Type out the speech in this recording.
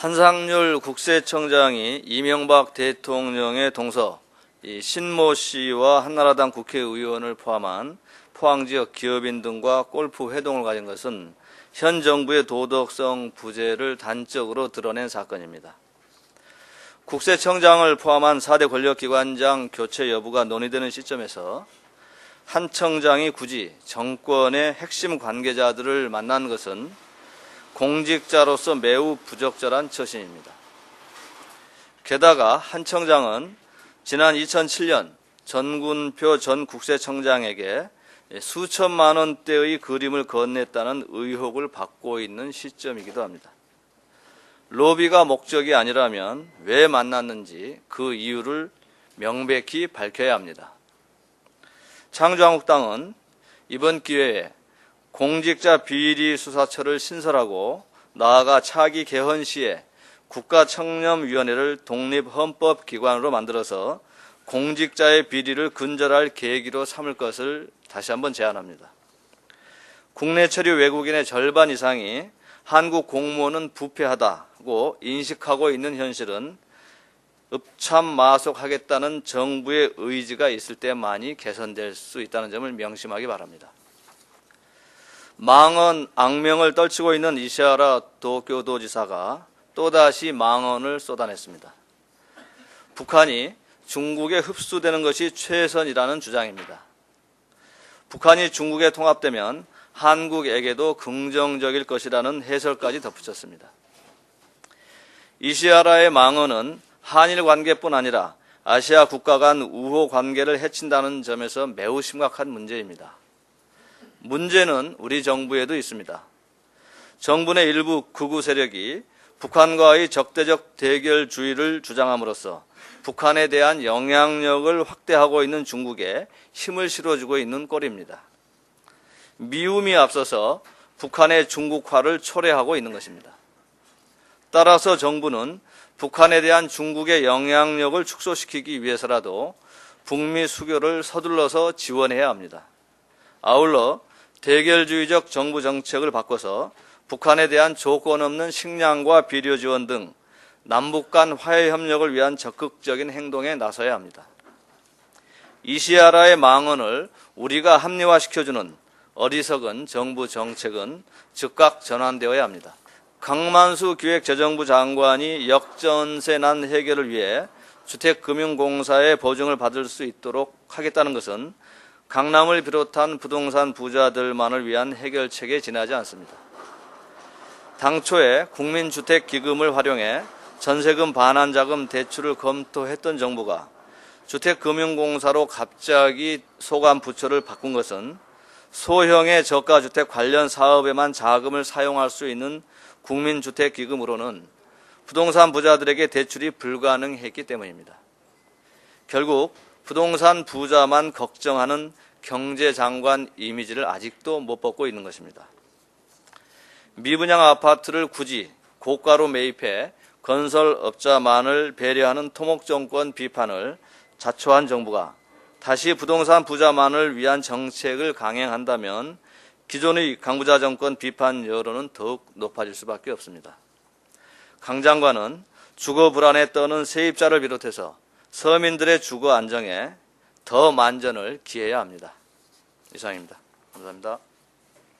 한상률 국세청장이 이명박 대통령의 동서 신모 씨와 한나라당 국회의원을 포함한 포항지역 기업인 등과 골프 회동을 가진 것은 현 정부의 도덕성 부재를 단적으로 드러낸 사건입니다. 국세청장을 포함한 4대 권력기관장 교체 여부가 논의되는 시점에서 한 청장이 굳이 정권의 핵심 관계자들을 만난 것은 공직자로서 매우 부적절한 처신입니다. 게다가 한 청장은 지난 2007년 전군표 전 국세청장에게 수천만 원대의 그림을 건넸다는 의혹을 받고 있는 시점이기도 합니다. 로비가 목적이 아니라면 왜 만났는지 그 이유를 명백히 밝혀야 합니다. 창조한국당은 이번 기회에 공직자 비리 수사처를 신설하고 나아가 차기 개헌 시에 국가청렴위원회를 독립헌법기관으로 만들어서 공직자의 비리를 근절할 계기로 삼을 것을 다시 한번 제안합니다. 국내 처리 외국인의 절반 이상이 한국 공무원은 부패하다고 인식하고 있는 현실은 읍참마속하겠다는 정부의 의지가 있을 때만이 개선될 수 있다는 점을 명심하기 바랍니다. 망언, 악명을 떨치고 있는 이시하라 도쿄도지사가 또다시 망언을 쏟아냈습니다. 북한이 중국에 흡수되는 것이 최선이라는 주장입니다. 북한이 중국에 통합되면 한국에게도 긍정적일 것이라는 해설까지 덧붙였습니다. 이시하라의 망언은 한일 관계뿐 아니라 아시아 국가 간 우호 관계를 해친다는 점에서 매우 심각한 문제입니다. 문제는 우리 정부에도 있습니다. 정부 내 일부 극우 세력이 북한과의 적대적 대결주의를 주장함으로써 북한에 대한 영향력을 확대하고 있는 중국에 힘을 실어주고 있는 꼴입니다. 미움이 앞서서 북한의 중국화를 초래하고 있는 것입니다. 따라서 정부는 북한에 대한 중국의 영향력을 축소시키기 위해서라도 북미 수교를 서둘러서 지원해야 합니다. 아울러 대결주의적 정부 정책을 바꿔서 북한에 대한 조건 없는 식량과 비료 지원 등 남북 간 화해 협력을 위한 적극적인 행동에 나서야 합니다. 이시하라의 망언을 우리가 합리화시켜주는 어리석은 정부 정책은 즉각 전환되어야 합니다. 강만수 기획재정부 장관이 역전세 난 해결을 위해 주택금융공사의 보증을 받을 수 있도록 하겠다는 것은 강남을 비롯한 부동산 부자들만을 위한 해결책에 지나지 않습니다. 당초에 국민주택기금을 활용해 전세금 반환자금 대출을 검토했던 정부가 주택금융공사로 갑자기 소관 부처를 바꾼 것은 소형의 저가주택 관련 사업에만 자금을 사용할 수 있는 국민주택기금으로는 부동산 부자들에게 대출이 불가능했기 때문입니다. 결국 부동산 부자만 걱정하는 경제장관 이미지를 아직도 못 벗고 있는 것입니다. 미분양 아파트를 굳이 고가로 매입해 건설업자만을 배려하는 토목정권 비판을 자초한 정부가 다시 부동산 부자만을 위한 정책을 강행한다면 기존의 강부자 정권 비판 여론은 더욱 높아질 수밖에 없습니다. 강 장관은 주거 불안에 떠는 세입자를 비롯해서 서민들의 주거 안정에 더 만전을 기해야 합니다. 이상입니다. 감사합니다.